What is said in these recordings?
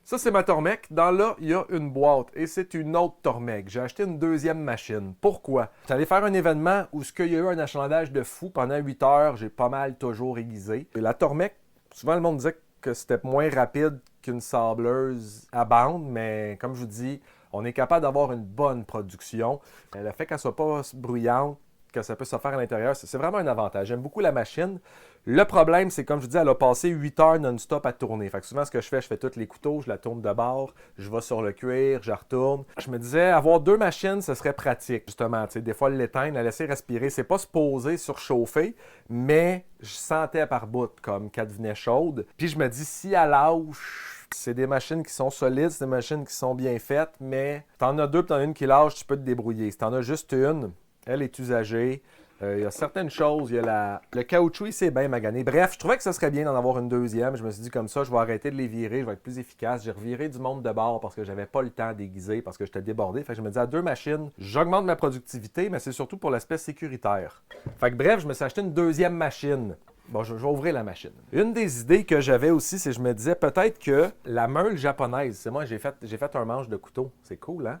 Ça, c'est ma Tormek. Dans là, il y a une boîte et c'est une autre Tormek. J'ai acheté une deuxième machine. Pourquoi? J'allais faire un événement où il y a eu un achalandage de fou. Pendant 8 heures, j'ai pas mal toujours aiguisé. Et la Tormek, souvent le monde disait que c'était moins rapide qu'une sableuse à bande, mais comme je vous dis, on est capable d'avoir une bonne production. Le fait qu'elle soit pas bruyante, que ça peut se faire à l'intérieur, c'est vraiment un avantage. J'aime beaucoup la machine. Le problème, c'est comme je vous dis, elle a passé 8 heures non-stop à tourner. Fait que souvent, ce que je fais tous les couteaux, je la tourne de bord, je vais sur le cuir, je la retourne. Je me disais, avoir deux machines, ce serait pratique, justement. Des fois, l'éteindre, la laisser respirer. C'est pas se poser, surchauffer, mais je sentais par bout comme qu'elle devenait chaude. Puis je me dis, si elle lâche, c'est des machines qui sont solides, c'est des machines qui sont bien faites, mais t'en as deux puis t'en as une qui lâche, tu peux te débrouiller. Si t'en as juste une, elle est usagée. Il y a certaines choses, il y a le caoutchouc, c'est bien magané. Bref, je trouvais que ce serait bien d'en avoir une deuxième. Je me suis dit comme ça, je vais arrêter de les virer, je vais être plus efficace. J'ai reviré du monde de bord parce que j'avais pas le temps d'aiguiser, parce que j'étais débordé. Fait que je me dis à deux machines, j'augmente ma productivité, mais c'est surtout pour l'aspect sécuritaire. Fait que bref, je me suis acheté une deuxième machine. Bon, je vais ouvrir la machine. Une des idées que j'avais aussi, c'est que je me disais peut-être que la meule japonaise, c'est moi, j'ai fait un manche de couteau. C'est cool, hein?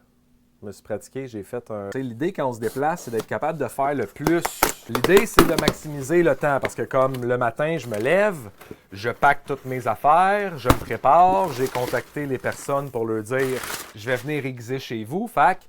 Je me suis pratiqué, j'ai fait un... L'idée quand on se déplace, c'est d'être capable de faire le plus. L'idée, c'est de maximiser le temps parce que comme le matin, je me lève, je pack toutes mes affaires, je me prépare, j'ai contacté les personnes pour leur dire « Je vais venir aiguiser chez vous. » Fait que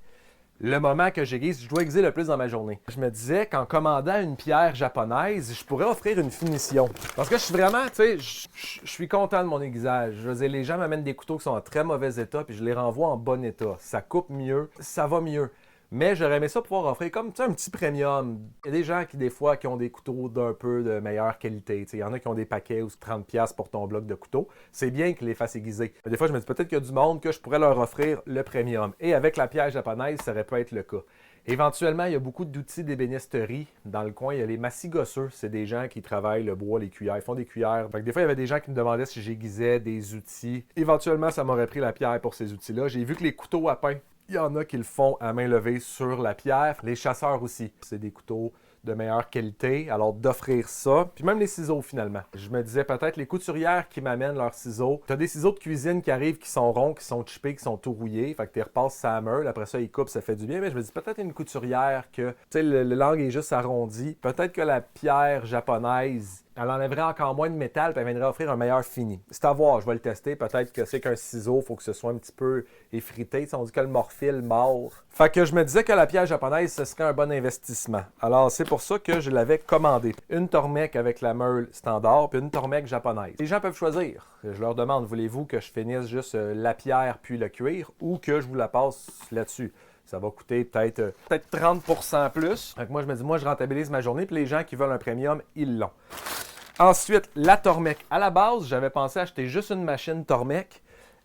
le moment que j'aiguise, je dois aiguiser le plus dans ma journée. Je me disais qu'en commandant une pierre japonaise, je pourrais offrir une finition. Parce que je suis vraiment, tu sais, je suis content de mon aiguisage. Je veux dire, les gens m'amènent des couteaux qui sont en très mauvais état, puis je les renvoie en bon état. Ça coupe mieux, ça va mieux. Mais j'aurais aimé ça pouvoir offrir comme un petit premium. Il y a des gens qui, des fois, qui ont des couteaux d'un peu de meilleure qualité. Il y en a qui ont des paquets où c'est 30$ pour ton bloc de couteaux. C'est bien qu'ils les fassent aiguiser. Mais des fois, je me dis peut-être qu'il y a du monde que je pourrais leur offrir le premium. Et avec la pierre japonaise, ça aurait pu être le cas. Éventuellement, il y a beaucoup d'outils d'ébénisterie. Dans le coin, il y a les massigosseux. C'est des gens qui travaillent le bois, les cuillères. Ils font des cuillères. Fait que des fois, il y avait des gens qui me demandaient si j'aiguisais des outils. Éventuellement, ça m'aurait pris la pierre pour ces outils-là. J'ai vu que les couteaux à pain, il y en a qui le font à main levée sur la pierre. Les chasseurs aussi. C'est des couteaux de meilleure qualité. Alors d'offrir ça. Puis même les ciseaux finalement. Je me disais peut-être les couturières qui m'amènent leurs ciseaux. Tu as des ciseaux de cuisine qui arrivent, qui sont ronds, qui sont chippés, qui sont tout rouillés. Fait que tu les repasses sa meule. Après ça, ils coupent, ça fait du bien. Mais je me dis peut-être une couturière que, tu sais, le langue est juste arrondi. Peut-être que la pierre japonaise, elle enlèverait encore moins de métal et elle viendrait offrir un meilleur fini. C'est à voir, je vais le tester. Peut-être que c'est qu'un ciseau, il faut que ce soit un petit peu effrité. T'sais, on dit que le morphile mord. Fait que je me disais que la pierre japonaise, ce serait un bon investissement. Alors, c'est pour ça que je l'avais commandé. Une Tormek avec la meule standard, puis une Tormek japonaise. Les gens peuvent choisir. Je leur demande, voulez-vous que je finisse juste la pierre puis le cuir ou que je vous la passe là-dessus? Ça va coûter peut-être 30% plus. Donc moi, je me dis, moi, je rentabilise ma journée, puis les gens qui veulent un premium, ils l'ont. Ensuite, la Tormek. À la base, j'avais pensé acheter juste une machine Tormek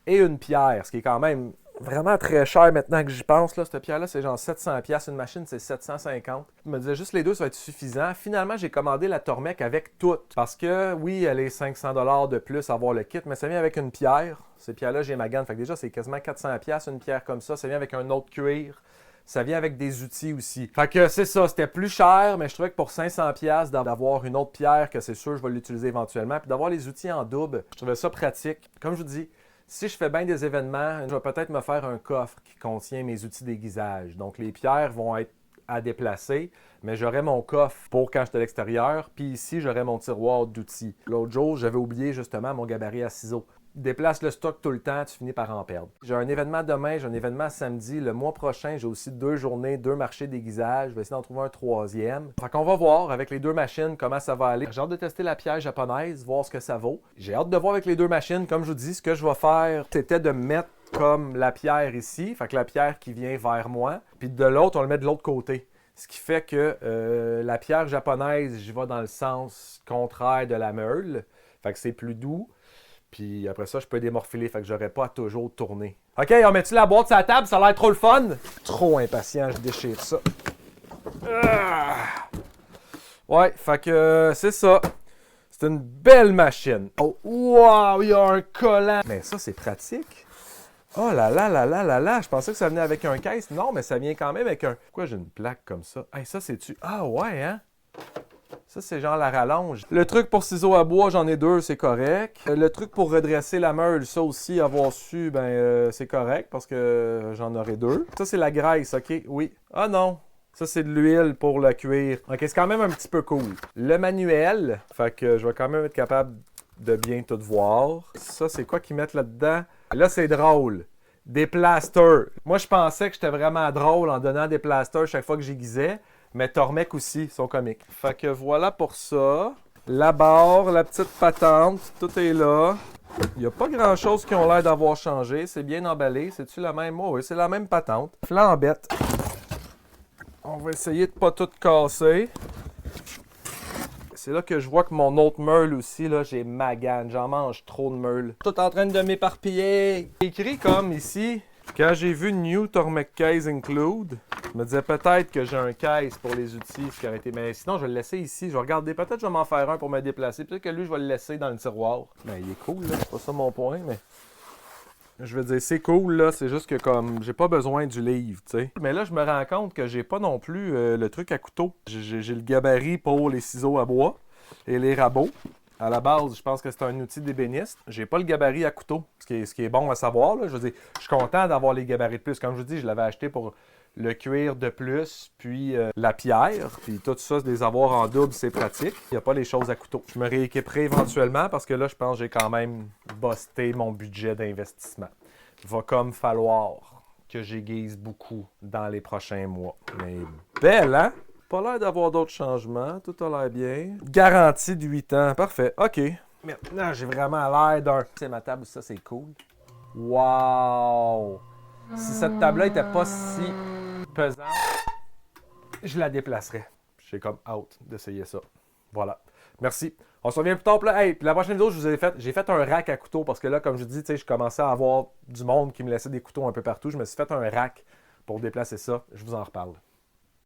et une pierre, ce qui est quand même vraiment très cher maintenant que j'y pense. Là. Cette pierre-là, c'est genre 700$. Une machine, c'est 750$. Je me disais juste les deux, ça va être suffisant. Finalement, j'ai commandé la Tormek avec tout. Parce que, oui, elle est 500$ de plus à avoir le kit, mais ça vient avec une pierre. Ces pierres-là, j'ai ma gamme. Fait que déjà, c'est quasiment 400$ une pierre comme ça. Ça vient avec un autre cuir. Ça vient avec des outils aussi. Fait que c'est ça, c'était plus cher, mais je trouvais que pour 500$ d'avoir une autre pierre, que c'est sûr je vais l'utiliser éventuellement, puis d'avoir les outils en double, je trouvais ça pratique. Comme je vous dis, si je fais bien des événements, je vais peut-être me faire un coffre qui contient mes outils d'aiguisage. Donc les pierres vont être à déplacer, mais j'aurai mon coffre pour quand je suis à l'extérieur, puis ici, j'aurai mon tiroir d'outils. L'autre jour, j'avais oublié justement mon gabarit à ciseaux. Déplace le stock tout le temps, tu finis par en perdre. J'ai un événement demain, j'ai un événement samedi. Le mois prochain, j'ai aussi 2 journées, 2 marchés d'aiguisage. Je vais essayer d'en trouver un troisième. Fait qu'on va voir avec les 2 machines comment ça va aller. J'ai hâte de tester la pierre japonaise, voir ce que ça vaut. J'ai hâte de voir avec les 2 machines. Comme je vous dis, ce que je vais faire, c'était de mettre comme la pierre ici. Fait que la pierre qui vient vers moi. Puis de l'autre, on le met de l'autre côté. Ce qui fait que la pierre japonaise, j'y vais dans le sens contraire de la meule. Fait que c'est plus doux. Puis après ça, je peux démorphiler, fait que j'aurais pas à toujours tourner. OK, on met-tu la boîte sur la table? Ça a l'air trop le fun? Trop impatient, je déchire ça. Ouais, fait que c'est ça. C'est une belle machine. Oh, wow, il y a un collant. Mais ça, c'est pratique. Oh là là là là là là, je pensais que ça venait avec un caisse. Non, mais ça vient quand même avec un... Pourquoi j'ai une plaque comme ça? Hey, ça, c'est-tu... Ah ouais, hein? Ça, c'est genre la rallonge. Le truc pour ciseaux à bois, j'en ai 2, c'est correct. Le truc pour redresser la meule, ça aussi, avoir su, c'est correct parce que j'en aurai 2. Ça, c'est la graisse, OK? Oui. Ah non! Ça, c'est de l'huile pour le cuir. OK, c'est quand même un petit peu cool. Le manuel, fait que je vais quand même être capable de bien tout voir. Ça, c'est quoi qu'ils mettent là-dedans? Là, c'est drôle. Des plasters. Moi, je pensais que j'étais vraiment drôle en donnant des plasters chaque fois que j'aiguisais. Mais Tormek aussi, sont comiques. Fait que voilà pour ça. La barre, la petite patente, tout est là. Il n'y a pas grand-chose qui ont l'air d'avoir changé. C'est bien emballé. C'est-tu la même? Oh, oui, c'est la même patente. Flambette. On va essayer de pas tout casser. C'est là que je vois que mon autre meule aussi, là, j'ai magane. J'en mange trop de meule. Tout en train de m'éparpiller. Écrit comme ici, quand j'ai vu New Tormek Case Include, je me disais peut-être que j'ai un case pour les outils, ce qui aurait été. Mais sinon, je vais le laisser ici. Je vais regarder. Peut-être que je vais m'en faire un pour me déplacer. Peut-être que lui, je vais le laisser dans le tiroir. Ben, il est cool, là. C'est pas ça mon point, mais. Je veux dire, c'est cool, là. C'est juste que, comme, j'ai pas besoin du livre, tu sais. Mais là, je me rends compte que j'ai pas non plus le truc à couteau. J'ai le gabarit pour les ciseaux à bois et les rabots. À la base, je pense que c'est un outil d'ébéniste. J'ai pas le gabarit à couteau, ce qui est bon à savoir, là. Je veux dire, je suis content d'avoir les gabarits de plus. Comme je vous dis, je l'avais acheté pour le cuir de plus, puis la pierre, puis tout ça, de les avoir en double, c'est pratique. Il n'y a pas les choses à couteau. Je me rééquiperai éventuellement parce que là, je pense que j'ai quand même busté mon budget d'investissement. Il va comme falloir que j'aiguise beaucoup dans les prochains mois. Mais belle, hein? Pas l'air d'avoir d'autres changements. Tout a l'air bien. Garantie de 8 ans. Parfait. OK. Maintenant, j'ai vraiment l'air d'un... C'est ma table, ça, c'est cool. Wow! Si cette table-là n'était pas si pesante, je la déplacerais. J'ai comme hâte d'essayer ça. Voilà. Merci. On se revient plus tard. Là. Hey, puis la prochaine vidéo, j'ai fait un rack à couteaux parce que là, comme je dis, je commençais à avoir du monde qui me laissait des couteaux un peu partout. Je me suis fait un rack pour déplacer ça. Je vous en reparle.